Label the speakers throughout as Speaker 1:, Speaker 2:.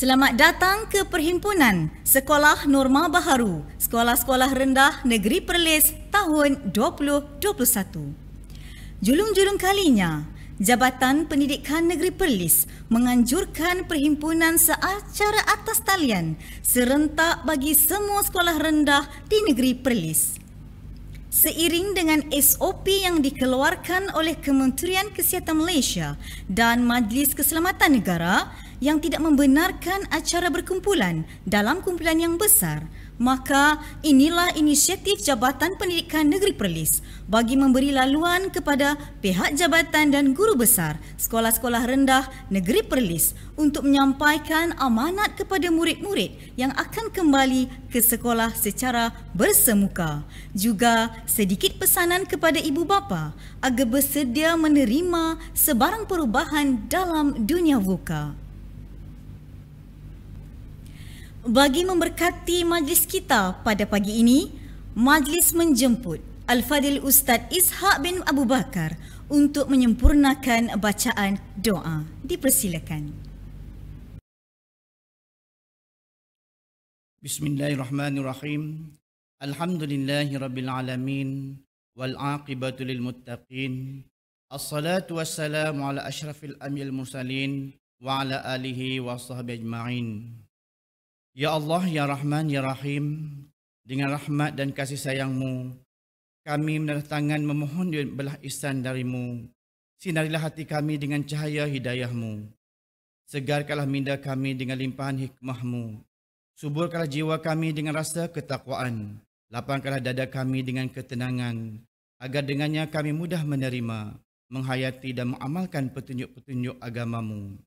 Speaker 1: Selamat datang ke Perhimpunan Sekolah Norma Baharu, Sekolah-Sekolah Rendah Negeri Perlis tahun 2021. Julung-julung kalinya, Jabatan Pendidikan Negeri Perlis menganjurkan perhimpunan secara atas talian serentak bagi semua sekolah rendah di Negeri Perlis. Seiring dengan SOP yang dikeluarkan oleh Kementerian Kesihatan Malaysia dan Majlis Keselamatan Negara yang tidak membenarkan acara berkumpulan dalam kumpulan yang besar, maka inilah inisiatif Jabatan Pendidikan Negeri Perlis bagi memberi laluan kepada pihak jabatan dan guru besar sekolah-sekolah rendah Negeri Perlis untuk menyampaikan amanat kepada murid-murid yang akan kembali ke sekolah secara bersemuka. Juga sedikit pesanan kepada ibu bapa agar bersedia menerima sebarang perubahan dalam dunia VUCA. Bagi memberkati majlis kita pada pagi ini, majlis menjemput Al-Fadhil Ustaz Ishaq bin Abu Bakar untuk menyempurnakan bacaan doa. Dipersilakan.
Speaker 2: Bismillahirrahmanirrahim. Alhamdulillahirabbil alamin wal aqibatu lil muttaqin. Assalatu wassalamu ala asyrafil anbiya'il mursalin wa ala alihi wa sahbihi ajma'in. Ya Allah, Ya Rahman, Ya Rahim, dengan rahmat dan kasih sayang-Mu, kami mendatangkan memohon belah ihsan dari-Mu. Sinarilah hati kami dengan cahaya hidayah-Mu. Segarkanlah minda kami dengan limpahan hikmah-Mu. Suburkanlah jiwa kami dengan rasa ketakwaan. Lapangkanlah dada kami dengan ketenangan, agar dengannya kami mudah menerima, menghayati dan mengamalkan petunjuk-petunjuk agama-Mu.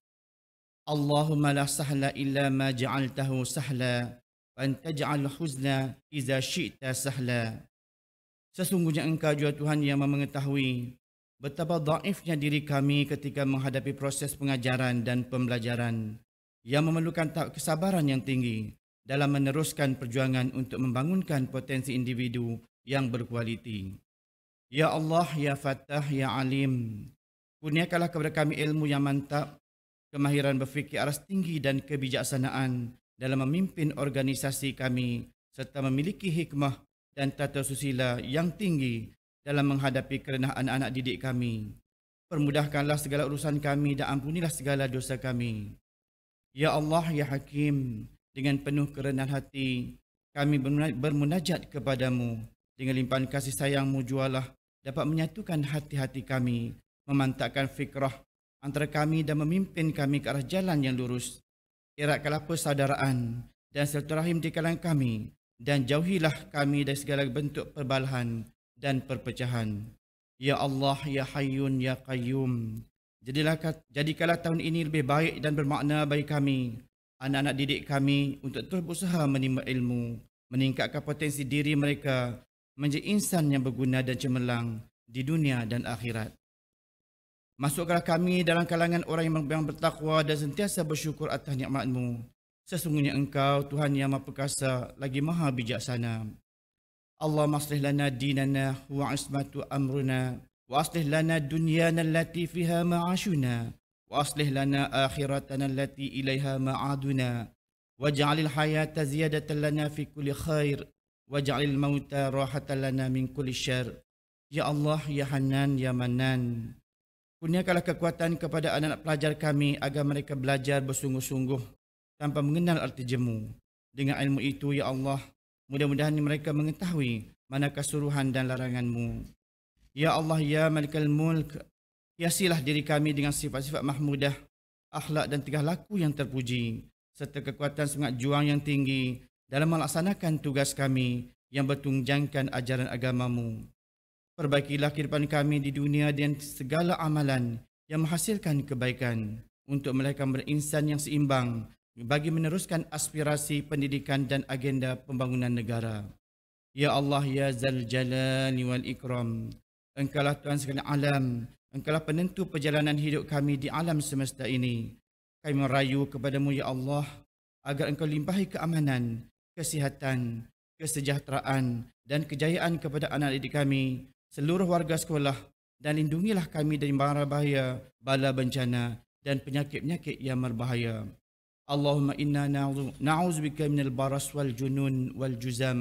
Speaker 2: Allahumma la sahla illa ma ja'altahu sahla wa anta ja'al huzna iza syi'ta sahla. Sesungguhnya Engkau jua Tuhan yang mengetahui betapa dhaifnya diri kami ketika menghadapi proses pengajaran dan pembelajaran yang memerlukan kesabaran yang tinggi dalam meneruskan perjuangan untuk membangunkan potensi individu yang berkualiti. Ya Allah, Ya Fattah, Ya Alim, kurniakanlah kepada kami ilmu yang mantap, kemahiran berfikir aras tinggi dan kebijaksanaan dalam memimpin organisasi kami serta memiliki hikmah dan tata susila yang tinggi dalam menghadapi kerendahan anak-anak didik kami. Permudahkanlah segala urusan kami dan ampunilah segala dosa kami. Ya Allah, Ya Hakim, dengan penuh kerendahan hati kami bermunajat kepadamu. Dengan limpahan kasih sayang-Mu jualah dapat menyatukan hati-hati kami, memantapkan fikrah antara kami dan memimpin kami ke arah jalan yang lurus. Eratkanlah persaudaraan dan silaturahim di kalangan kami dan jauhilah kami dari segala bentuk perbalahan dan perpecahan. Ya Allah, Ya Hayyun, Ya Qayyum, jadikanlah tahun ini lebih baik dan bermakna bagi kami, anak-anak didik kami, untuk terus berusaha menimba ilmu, meningkatkan potensi diri mereka menjadi insan yang berguna dan cemerlang di dunia dan akhirat. Masukkanlah kami dalam kalangan orang yang bertakwa dan sentiasa bersyukur atas nikmat-Mu. Sesungguhnya Engkau Tuhan yang Maha Perkasa lagi Maha Bijaksana. Allahumma aslih lana dinana wa ismatu amruna wa aslih lana dunyana allati fiha ma'ashuna wa aslih lana akhiratana allati ilaiha ma'aduna waj'alil hayata ziyadatan lana fi kulli khair waj'alil mauta rahatan lana min kulli syarr. Ya Allah, Ya Hanan, Ya Manan, kurniakanlah kekuatan kepada anak-anak pelajar kami agar mereka belajar bersungguh-sungguh tanpa mengenal arti jemu. Dengan ilmu itu, Ya Allah, mudah-mudahan mereka mengetahui manakah suruhan dan larangan-Mu. Ya Allah, Ya Malikal Mulk, hiasilah diri kami dengan sifat-sifat mahmudah, akhlak dan tingkah laku yang terpuji, serta kekuatan semangat juang yang tinggi dalam melaksanakan tugas kami yang bertunjangkan ajaran agama-Mu. Perbaikilah kehidupan kami di dunia dan segala amalan yang menghasilkan kebaikan untuk mereka berinsan yang seimbang bagi meneruskan aspirasi pendidikan dan agenda pembangunan negara. Ya Allah, Ya Zal Jalali wal Ikram, Engkaulah Tuhan sekalian alam, Engkaulah penentu perjalanan hidup kami di alam semesta ini. Kami merayu kepadamu, Ya Allah, agar Engkau limpahi keamanan, kesihatan, kesejahteraan dan kejayaan kepada anak didik kami, seluruh warga sekolah, dan lindungilah kami dari mara bahaya, bala bencana dan penyakit-penyakit yang berbahaya. اللهم إنا نعوذ بك من البرص والجنون والجزام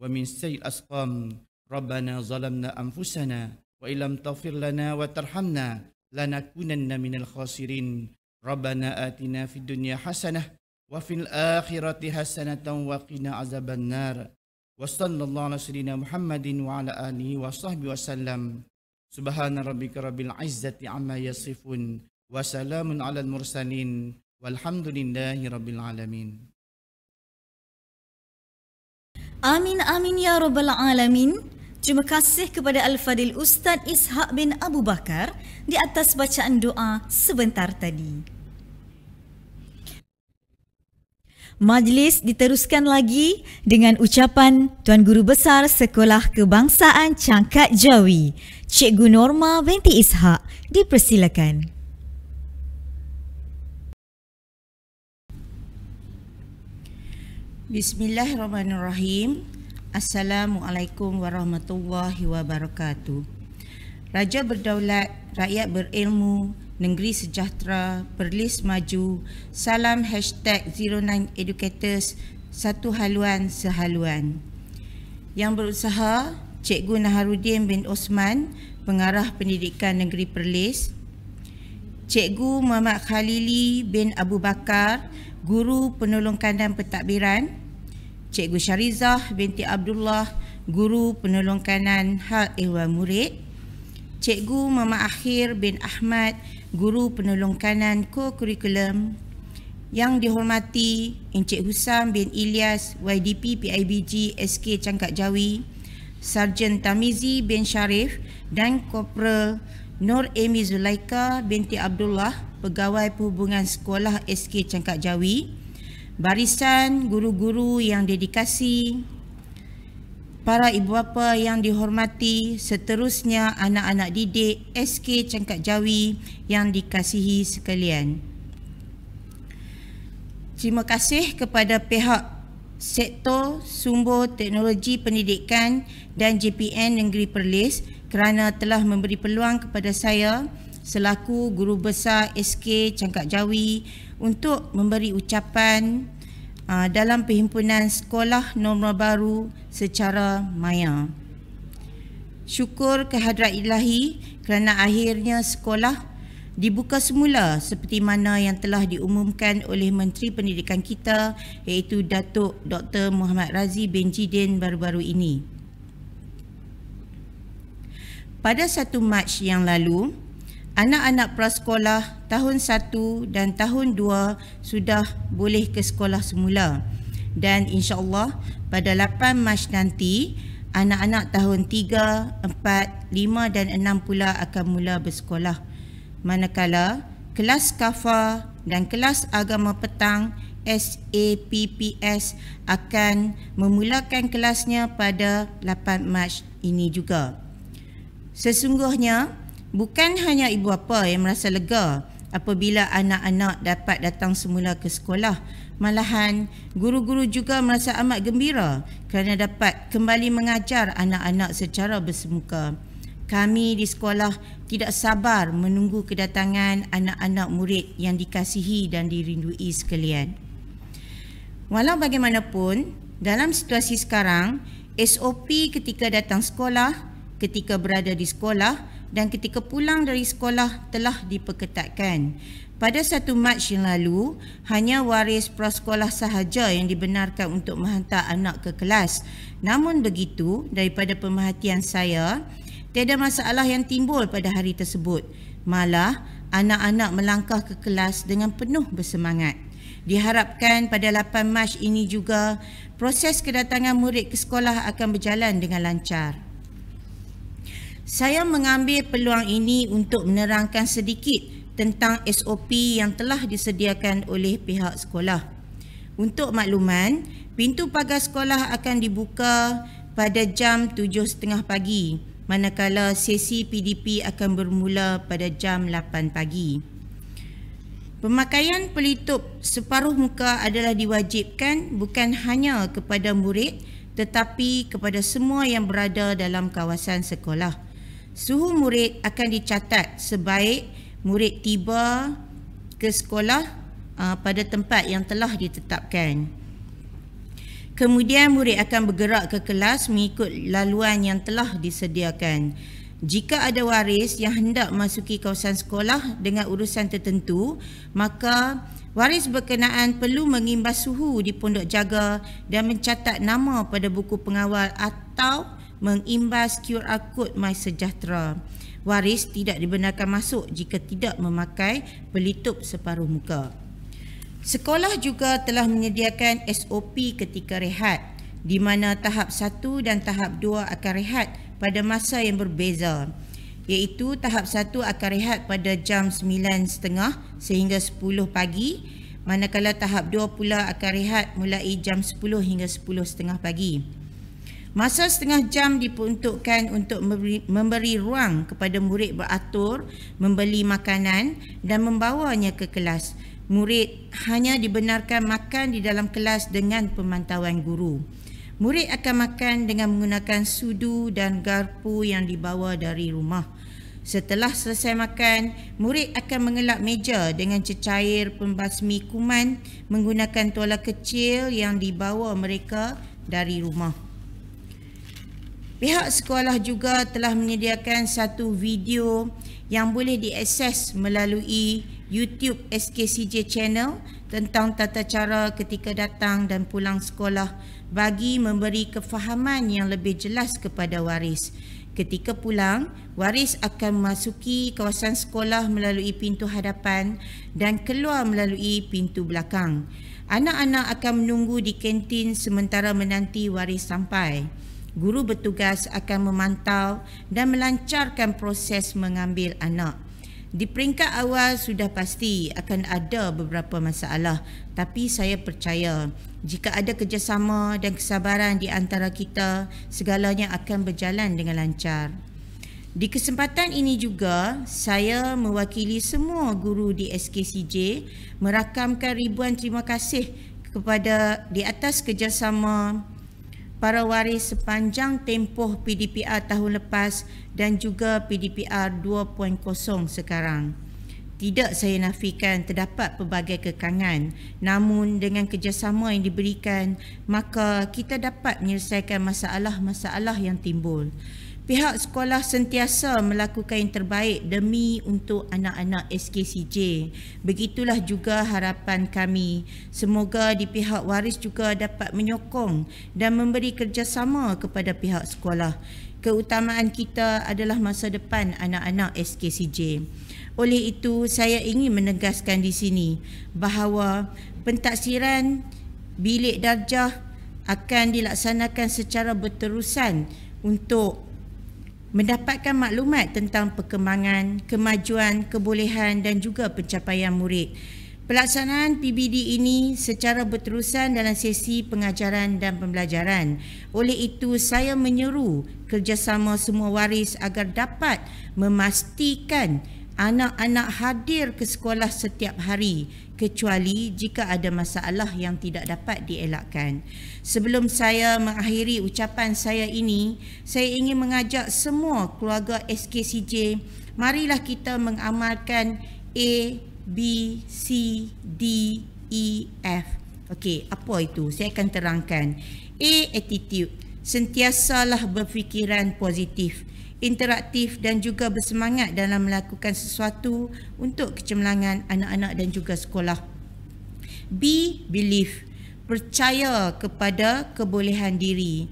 Speaker 2: ومن سيء الأسقام. ربنا ظلمنا أنفسنا وإن لم تغفر لنا وترحمنا لنكونن من الخاسرين. ربنا آتنا في الدنيا حسنة وفي الآخرة حسنة وقنا عذاب النار. وصلى الله على سيدنا محمد وعلى آله وصحبه وسلم. سبحان ربك رب العزة عما يصفون وسلام على المرسلين والحمد لله رب العالمين.
Speaker 1: Amin amin ya rabbal alamin. Terima kasih kepada Al-Fadil Ustaz Ishak bin Abu Bakar di atas bacaan doa sebentar tadi. Majlis diteruskan lagi dengan ucapan Tuan Guru Besar Sekolah Kebangsaan Cangkat Jawi, Cikgu Norma binti Ishak. Dipersilakan.
Speaker 3: Bismillahirrahmanirrahim. Assalamualaikum warahmatullahi wabarakatuh. Raja berdaulat, rakyat berilmu, negeri sejahtera, Perlis maju. Salam #09educators, satu haluan sehaluan. Yang berusaha, Cikgu Naharuddin bin Osman, Pengarah Pendidikan Negeri Perlis. Cikgu Muhammad Khalili bin Abu Bakar, Guru Penolong Kanan Pentadbiran. Cikgu Syarizah binti Abdullah, Guru Penolong Kanan Hal Ehwal Murid. Cikgu Muhammad Akhir bin Ahmad, Guru Penolong Kanan Co-Curriculum. Yang dihormati Encik Husam bin Ilyas, YDP PIBG SK Cangkat Jawi, Sarjan Tamizi bin Sharif dan Kopral Nur Amy Zulaika binti Abdullah, Pegawai Perhubungan Sekolah SK Cangkat Jawi, barisan guru-guru yang dedikasi, para ibu bapa yang dihormati, seterusnya anak-anak didik SK Cangkat Jawi yang dikasihi sekalian. Terima kasih kepada pihak Sektor Sumber Teknologi Pendidikan dan JPN Negeri Perlis kerana telah memberi peluang kepada saya selaku Guru Besar SK Cangkat Jawi untuk memberi ucapan dalam Perhimpunan Sekolah Norma Baru secara maya. Syukur kehadrat Ilahi kerana akhirnya sekolah dibuka semula seperti mana yang telah diumumkan oleh Menteri Pendidikan kita, iaitu Datuk Dr. Muhammad Razi bin Jidin baru-baru ini. Pada 1 Mac yang lalu, anak-anak prasekolah tahun 1 dan tahun 2 sudah boleh ke sekolah semula. Dan insya-Allah pada 8 Mac nanti, anak-anak tahun 3, 4, 5 dan 6 pula akan mula bersekolah. Manakala kelas kafa dan kelas agama petang SAPPS akan memulakan kelasnya pada 8 Mac ini juga. Sesungguhnya, bukan hanya ibu bapa yang merasa lega apabila anak-anak dapat datang semula ke sekolah. Malahan, guru-guru juga merasa amat gembira kerana dapat kembali mengajar anak-anak secara bersemuka. Kami di sekolah tidak sabar menunggu kedatangan anak-anak murid yang dikasihi dan dirindui sekalian. Walau bagaimanapun, dalam situasi sekarang, SOP ketika datang sekolah, ketika berada di sekolah dan ketika pulang dari sekolah telah diperketatkan. Pada 1 Mac yang lalu, hanya waris prasekolah sahaja yang dibenarkan untuk menghantar anak ke kelas. Namun begitu, daripada pemerhatian saya, tiada masalah yang timbul pada hari tersebut. Malah, anak-anak melangkah ke kelas dengan penuh bersemangat. Diharapkan pada 8 Mac ini juga, proses kedatangan murid ke sekolah akan berjalan dengan lancar. Saya mengambil peluang ini untuk menerangkan sedikit tentang SOP yang telah disediakan oleh pihak sekolah. Untuk makluman, pintu pagar sekolah akan dibuka pada jam 7.30 pagi, manakala sesi PDP akan bermula pada jam 8 pagi. Pemakaian pelitup separuh muka adalah diwajibkan bukan hanya kepada murid tetapi kepada semua yang berada dalam kawasan sekolah. Suhu murid akan dicatat sebaik murid tiba ke sekolah pada tempat yang telah ditetapkan. Kemudian murid akan bergerak ke kelas mengikut laluan yang telah disediakan. Jika ada waris yang hendak masuki kawasan sekolah dengan urusan tertentu, maka waris berkenaan perlu mengimbas suhu di pondok jaga dan mencatat nama pada buku pengawal atau mengimbas QR Code MySejahtera. Waris tidak dibenarkan masuk jika tidak memakai pelitup separuh muka. Sekolah juga telah menyediakan SOP ketika rehat, di mana tahap 1 dan tahap 2 akan rehat pada masa yang berbeza, iaitu tahap 1 akan rehat pada jam 9.30 sehingga 10 pagi, manakala tahap 2 pula akan rehat mulai jam 10 hingga 10.30 pagi. Masa setengah jam diperuntukkan untuk memberi ruang kepada murid beratur, membeli makanan dan membawanya ke kelas. Murid hanya dibenarkan makan di dalam kelas dengan pemantauan guru. Murid akan makan dengan menggunakan sudu dan garpu yang dibawa dari rumah. Setelah selesai makan, murid akan mengelap meja dengan cecair pembasmi kuman menggunakan tuala kecil yang dibawa mereka dari rumah. Pihak sekolah juga telah menyediakan satu video yang boleh diakses melalui YouTube SKCJ Channel tentang tata cara ketika datang dan pulang sekolah bagi memberi kefahaman yang lebih jelas kepada waris. Ketika pulang, waris akan memasuki kawasan sekolah melalui pintu hadapan dan keluar melalui pintu belakang. Anak-anak akan menunggu di kantin sementara menanti waris sampai. Guru bertugas akan memantau dan melancarkan proses mengambil anak. Di peringkat awal sudah pasti akan ada beberapa masalah, tapi saya percaya jika ada kerjasama dan kesabaran di antara kita, segalanya akan berjalan dengan lancar. Di kesempatan ini juga, saya mewakili semua guru di SKCJ merakamkan ribuan terima kasih kepada di atas kerjasama para waris sepanjang tempoh PDPR tahun lepas dan juga PDPR 2.0 sekarang. Tidak saya nafikan terdapat pelbagai kekangan, namun dengan kerjasama yang diberikan, maka kita dapat menyelesaikan masalah-masalah yang timbul. Pihak sekolah sentiasa melakukan yang terbaik demi untuk anak-anak SKCJ. Begitulah juga harapan kami. Semoga di pihak waris juga dapat menyokong dan memberi kerjasama kepada pihak sekolah. Keutamaan kita adalah masa depan anak-anak SKCJ. Oleh itu, saya ingin menegaskan di sini bahawa pentaksiran bilik darjah akan dilaksanakan secara berterusan untuk mendapatkan maklumat tentang perkembangan, kemajuan, kebolehan dan juga pencapaian murid. Pelaksanaan PBD ini secara berterusan dalam sesi pengajaran dan pembelajaran. Oleh itu, saya menyeru kerjasama semua waris agar dapat memastikan anak-anak hadir ke sekolah setiap hari, kecuali jika ada masalah yang tidak dapat dielakkan. Sebelum saya mengakhiri ucapan saya ini, saya ingin mengajak semua keluarga SKCJ, marilah kita mengamalkan A, B, C, D, E, F. Okey, apa itu? Saya akan terangkan. A, attitude. Sentiasalah berfikiran positif, interaktif dan juga bersemangat dalam melakukan sesuatu untuk kecemerlangan anak-anak dan juga sekolah. B, belief. Percaya kepada kebolehan diri.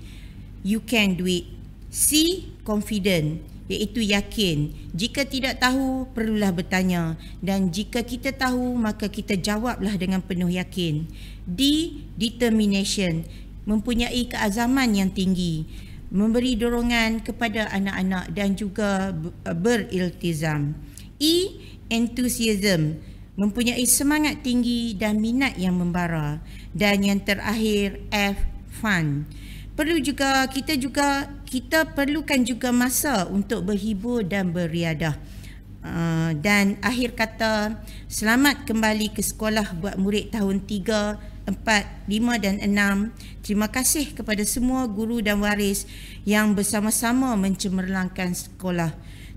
Speaker 3: You can do it. C, confident, iaitu yakin. Jika tidak tahu, perlulah bertanya. Dan jika kita tahu, maka kita jawablah dengan penuh yakin. D, determination. Mempunyai keazaman yang tinggi. Memberi dorongan kepada anak-anak dan juga beriltizam. E, enthusiasm. Mempunyai semangat tinggi dan minat yang membara. Dan yang terakhir, F, fun. Kita perlukan juga masa untuk berhibur dan beriadah. Dan akhir kata, selamat kembali ke sekolah buat murid tahun 3, 4, 5 dan 6. Terima kasih kepada semua guru dan waris yang bersama-sama mencemerlangkan sekolah.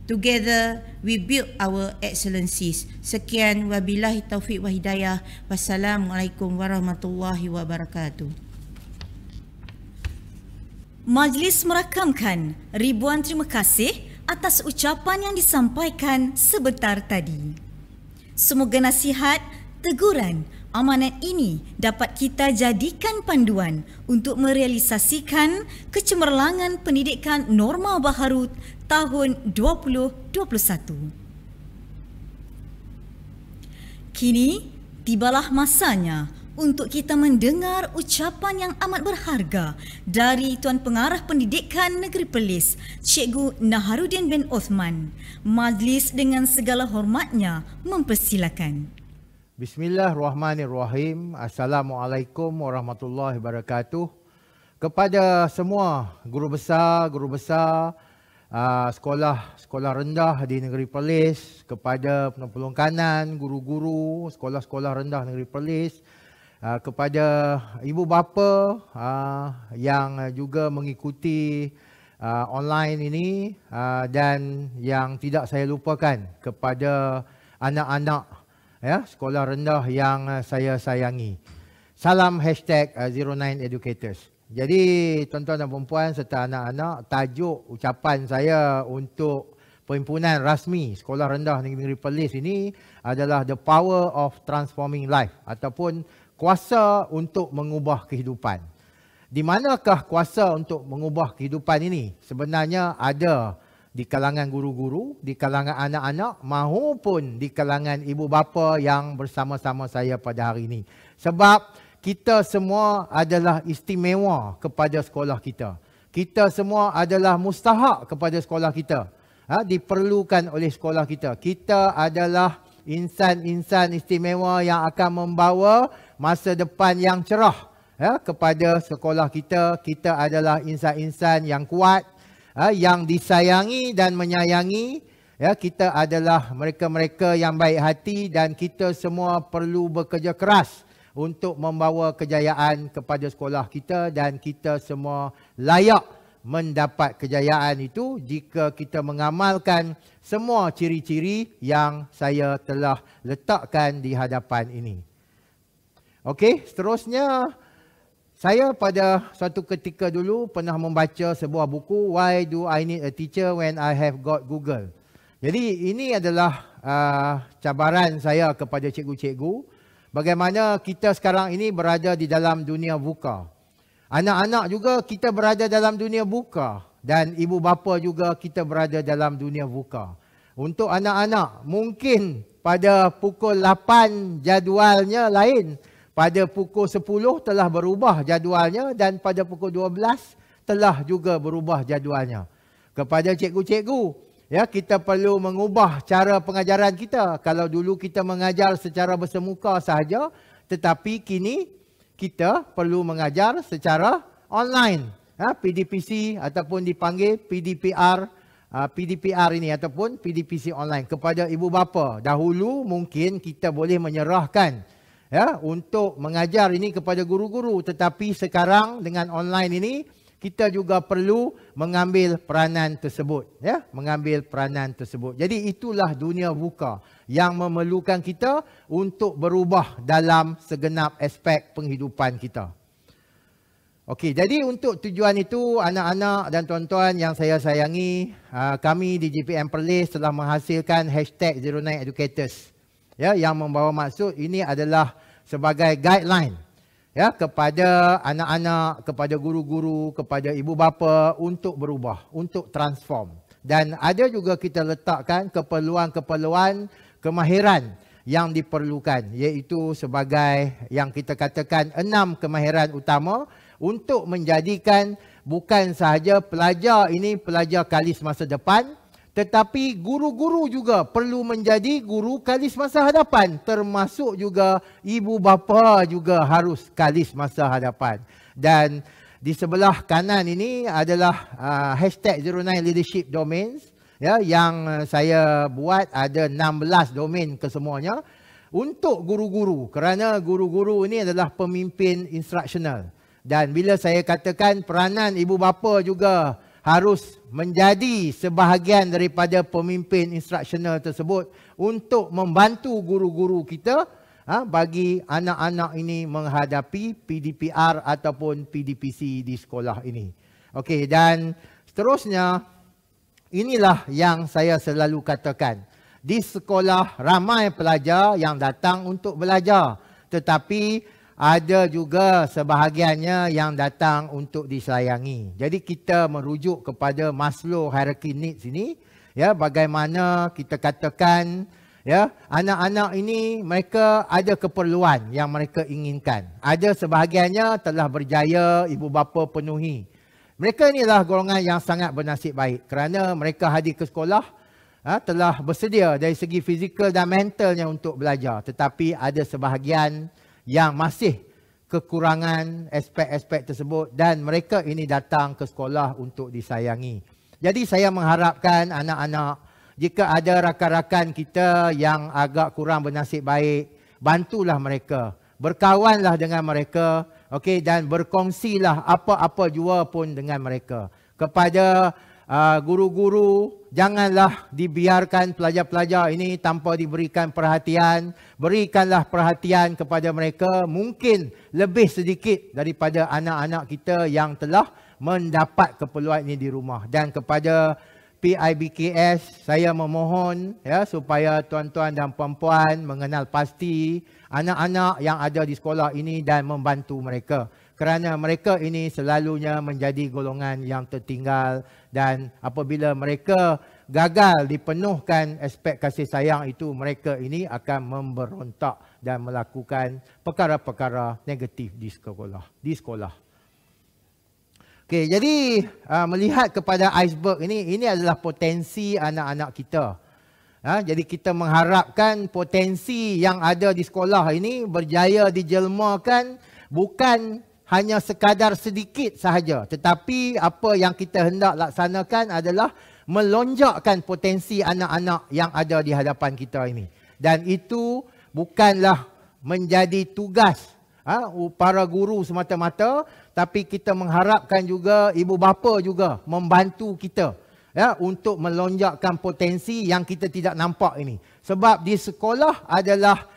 Speaker 3: Together, we build our excellencies. Sekian, wabillahi taufiq wa hidayah. Wassalamualaikum warahmatullahi wabarakatuh.
Speaker 1: Majlis merakamkan ribuan terima kasih atas ucapan yang disampaikan sebentar tadi. Semoga nasihat, teguran, amanat ini dapat kita jadikan panduan untuk merealisasikan kecemerlangan pendidikan norma baharu tahun 2021. Kini tibalah masanya untuk kita mendengar ucapan yang amat berharga dari Tuan Pengarah Pendidikan Negeri Perlis, Cikgu Naharuddin bin Osman. Majlis dengan segala hormatnya mempersilakan.
Speaker 4: Bismillahirrahmanirrahim. Assalamualaikum warahmatullahi wabarakatuh. Kepada semua guru besar, sekolah rendah di Negeri Perlis, kepada penolong kanan, guru-guru, sekolah-sekolah rendah Negeri Perlis, kepada ibu bapa yang juga mengikuti online ini, dan yang tidak saya lupakan kepada anak-anak sekolah rendah yang saya sayangi. Salam #09educators. Jadi tuan-tuan dan puan serta anak-anak, tajuk ucapan saya untuk perhimpunan rasmi Sekolah Rendah Negeri Perlis ini adalah The Power of Transforming Life, ataupun kuasa untuk mengubah kehidupan. Di manakah kuasa untuk mengubah kehidupan ini? Sebenarnya ada di kalangan guru-guru, di kalangan anak-anak, maupun di kalangan ibu bapa yang bersama-sama saya pada hari ini. Sebab kita semua adalah istimewa kepada sekolah kita. Kita semua adalah mustahak kepada sekolah kita. Diperlukan oleh sekolah kita. Kita adalah insan-insan istimewa yang akan membawa masa depan yang cerah kepada sekolah kita. Kita adalah insan-insan yang kuat, yang disayangi dan menyayangi. Kita adalah mereka-mereka yang baik hati, dan kita semua perlu bekerja keras untuk membawa kejayaan kepada sekolah kita, dan kita semua layak mendapat kejayaan itu jika kita mengamalkan semua ciri-ciri yang saya telah letakkan di hadapan ini. Okey, seterusnya saya pada suatu ketika dulu pernah membaca sebuah buku, Why Do I Need a Teacher When I Have Got Google. Jadi ini adalah cabaran saya kepada cikgu-cikgu, bagaimana kita sekarang ini berada di dalam dunia VUCA. Anak-anak juga kita berada dalam dunia VUCA, dan ibu bapa juga kita berada dalam dunia VUCA. Untuk anak-anak, mungkin pada pukul 8 jadualnya lain, pada pukul 10 telah berubah jadualnya, dan pada pukul 12 telah juga berubah jadualnya. Kepada cikgu-cikgu, kita perlu mengubah cara pengajaran kita. Kalau dulu kita mengajar secara bersemuka sahaja, tetapi kini kita perlu mengajar secara online. PDPC ataupun dipanggil PDPR ini, ataupun PDPC online. Kepada ibu bapa, dahulu mungkin kita boleh menyerahkan untuk mengajar ini kepada guru-guru, tetapi sekarang dengan online ini kita juga perlu mengambil peranan tersebut, mengambil peranan tersebut. Jadi itulah dunia VUCA yang memerlukan kita untuk berubah dalam segenap aspek penghidupan kita. Okey, jadi untuk tujuan itu, anak-anak dan tuan-tuan yang saya sayangi, kami di JPM Perlis telah menghasilkan #09educators, yang membawa maksud ini adalah sebagai guideline kepada anak-anak, kepada guru-guru, kepada ibu bapa untuk berubah, untuk transform. Dan ada juga kita letakkan keperluan-keperluan kemahiran yang diperlukan, iaitu sebagai yang kita katakan 6 kemahiran utama untuk menjadikan bukan sahaja pelajar ini pelajar kalis masa depan, tetapi guru-guru juga perlu menjadi guru kalis masa hadapan, termasuk juga ibu bapa juga harus kalis masa hadapan. Dan di sebelah kanan ini adalah #09leadership domains, yang saya buat ada 16 domain kesemuanya untuk guru-guru, kerana guru-guru ini adalah pemimpin instruksional. Dan bila saya katakan peranan ibu bapa juga harus menjadi sebahagian daripada pemimpin instruksional tersebut untuk membantu guru-guru kita bagi anak-anak ini menghadapi PDPR ataupun PDPC di sekolah ini. Okey, dan seterusnya, inilah yang saya selalu katakan. Di sekolah ramai pelajar yang datang untuk belajar, tetapi ada juga sebahagiannya yang datang untuk disayangi. Jadi kita merujuk kepada Maslow hierarchy needs ini, ya, bagaimana kita katakan, ya, anak-anak ini mereka ada keperluan yang mereka inginkan. Ada sebahagiannya telah berjaya ibu bapa penuhi. Mereka inilah golongan yang sangat bernasib baik kerana mereka hadir ke sekolah, telah bersedia dari segi fizikal dan mentalnya untuk belajar. Tetapi ada sebahagian yang masih kekurangan aspek-aspek tersebut dan mereka ini datang ke sekolah untuk disayangi. Jadi saya mengharapkan anak-anak, jika ada rakan-rakan kita yang agak kurang bernasib baik, bantulah mereka. Berkawanlah dengan mereka, okey, dan berkongsilah apa-apa jua pun dengan mereka. Kepada guru-guru, janganlah dibiarkan pelajar-pelajar ini tanpa diberikan perhatian. Berikanlah perhatian kepada mereka, mungkin lebih sedikit daripada anak-anak kita yang telah mendapat keperluan ini di rumah. Dan kepada PIBKS, saya memohon, ya, supaya tuan-tuan dan puan-puan mengenal pasti anak-anak yang ada di sekolah ini dan membantu mereka. Kerana mereka ini selalunya menjadi golongan yang tertinggal dan apabila mereka gagal dipenuhkan aspek kasih sayang itu, mereka ini akan memberontak dan melakukan perkara-perkara negatif di sekolah. Okey, jadi melihat kepada iceberg ini adalah potensi anak-anak kita. Jadi kita mengharapkan potensi yang ada di sekolah ini berjaya dijelmakan, bukan hanya sekadar sedikit sahaja, tetapi apa yang kita hendak laksanakan adalah melonjakkan potensi anak-anak yang ada di hadapan kita ini. Dan itu bukanlah menjadi tugas para guru semata-mata, tapi kita mengharapkan juga ibu bapa juga membantu kita, ya, untuk melonjakkan potensi yang kita tidak nampak ini. Sebab di sekolah adalah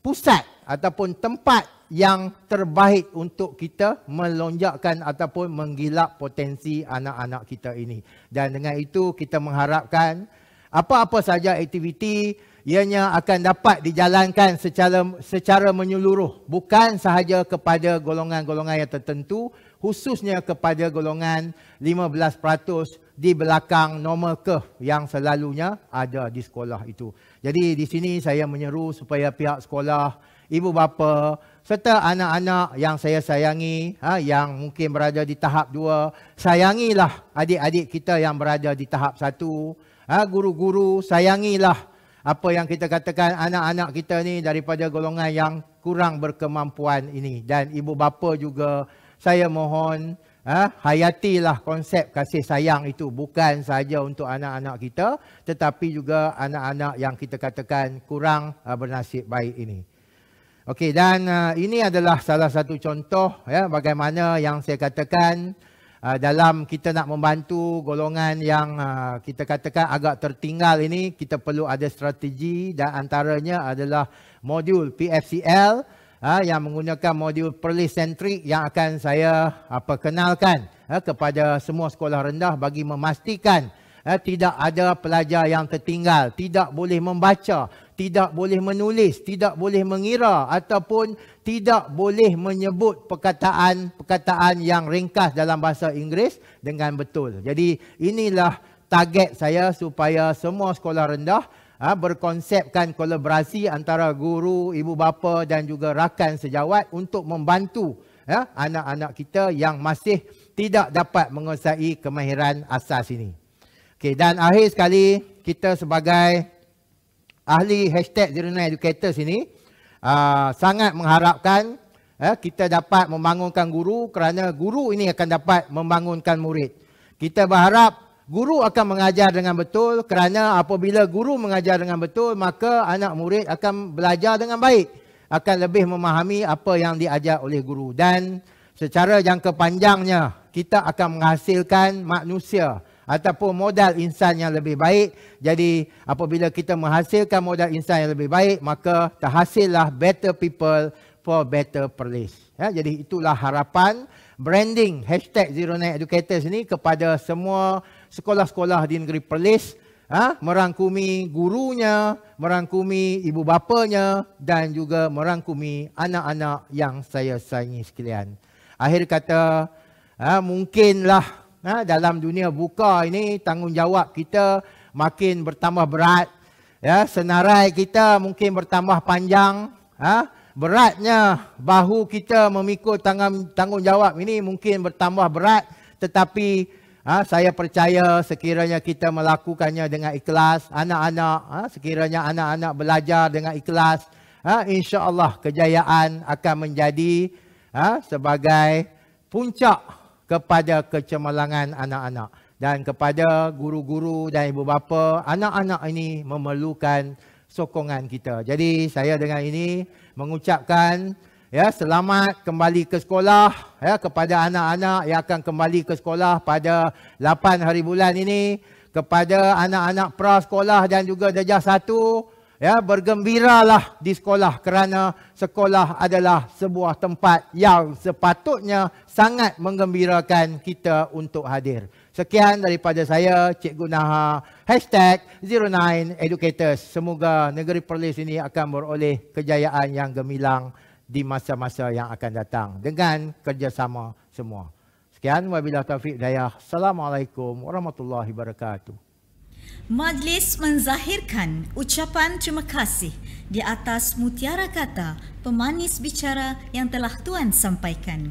Speaker 4: pusat ataupun tempat yang terbaik untuk kita melonjakkan ataupun menggilap potensi anak-anak kita ini. Dan dengan itu kita mengharapkan apa-apa saja aktiviti ianya akan dapat dijalankan secara menyeluruh, bukan sahaja kepada golongan-golongan yang tertentu, khususnya kepada golongan 15% di belakang normal curve yang selalunya ada di sekolah itu. Jadi di sini saya menyeru supaya pihak sekolah, ibu bapa serta anak-anak yang saya sayangi, yang mungkin berada di tahap 2, sayangilah adik-adik kita yang berada di tahap 1. Guru-guru, sayangilah apa yang kita katakan anak-anak kita ni daripada golongan yang kurang berkemampuan ini. Dan ibu bapa juga, saya mohon hayatilah konsep kasih sayang itu, bukan sahaja untuk anak-anak kita, tetapi juga anak-anak yang kita katakan kurang bernasib baik ini. Okey, dan ini adalah salah satu contoh, ya, bagaimana yang saya katakan dalam kita nak membantu golongan yang kita katakan agak tertinggal ini, kita perlu ada strategi dan antaranya adalah modul PFCL yang menggunakan modul Perlis Centric yang akan saya perkenalkan kepada semua sekolah rendah bagi memastikan tidak ada pelajar yang tertinggal, tidak boleh membaca, tidak boleh menulis, tidak boleh mengira ataupun tidak boleh menyebut perkataan yang ringkas dalam bahasa Inggeris dengan betul. Jadi inilah target saya supaya semua sekolah rendah berkonsepkan kolaborasi antara guru, ibu bapa dan juga rakan sejawat untuk membantu anak-anak kita yang masih tidak dapat menguasai kemahiran asas ini. Okey, dan akhir sekali, kita sebagai ahli #09educators ini sangat mengharapkan kita dapat membangunkan guru kerana guru ini akan dapat membangunkan murid. Kita berharap guru akan mengajar dengan betul kerana apabila guru mengajar dengan betul, maka anak murid akan belajar dengan baik, akan lebih memahami apa yang diajar oleh guru. Dan secara jangka panjangnya kita akan menghasilkan manusia ataupun modal insan yang lebih baik. Jadi apabila kita menghasilkan modal insan yang lebih baik, maka terhasillah better people for better Perlis. Ya, jadi itulah harapan branding #09educators ini kepada semua sekolah-sekolah di negeri Perlis, merangkumi gurunya, merangkumi ibu bapanya dan juga merangkumi anak-anak yang saya sayangi sekalian. Akhir kata, mungkinlah dalam dunia buka ini tanggungjawab kita makin bertambah berat. Ya, senarai kita mungkin bertambah panjang. Beratnya bahu kita memikul tanggungjawab ini mungkin bertambah berat. Tetapi saya percaya sekiranya kita melakukannya dengan ikhlas, anak-anak, sekiranya anak-anak belajar dengan ikhlas, insya-Allah kejayaan akan menjadi sebagai puncak kepada kecemerlangan anak-anak. Dan kepada guru-guru dan ibu bapa, anak-anak ini memerlukan sokongan kita. Jadi saya dengan ini mengucapkan selamat kembali ke sekolah kepada anak-anak yang akan kembali ke sekolah pada 8 hari bulan ini. Kepada anak-anak prasekolah dan juga darjah 1, bergembiralah di sekolah kerana sekolah adalah sebuah tempat yang sepatutnya sangat menggembirakan kita untuk hadir. Sekian daripada saya, Cikgu Naha, #09educators. Semoga negeri Perlis ini akan beroleh kejayaan yang gemilang di masa-masa yang akan datang dengan kerjasama semua. Sekian, wabillahi taufiq hidayah. Assalamualaikum warahmatullahi wabarakatuh.
Speaker 1: Majlis menzahirkan ucapan terima kasih di atas mutiara kata pemanis bicara yang telah Tuan sampaikan.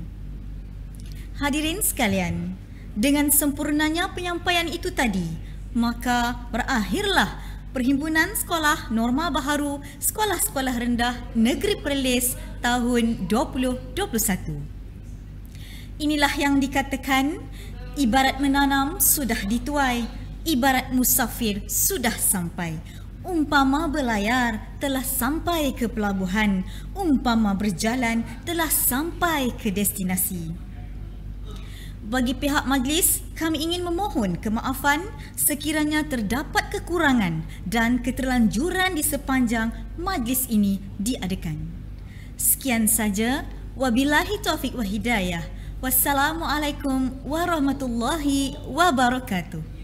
Speaker 1: Hadirin sekalian, dengan sempurnanya penyampaian itu tadi, maka berakhirlah Perhimpunan Sekolah Norma Baharu Sekolah-Sekolah Rendah Negeri Perlis tahun 2021. Inilah yang dikatakan, ibarat menanam sudah dituai, ibarat musafir sudah sampai. Umpama berlayar telah sampai ke pelabuhan, umpama berjalan telah sampai ke destinasi. Bagi pihak majlis, kami ingin memohon kemaafan sekiranya terdapat kekurangan dan keterlanjuran di sepanjang majlis ini diadakan. Sekian saja, wabillahi taufiq wa hidayah. Wassalamualaikum warahmatullahi wabarakatuh.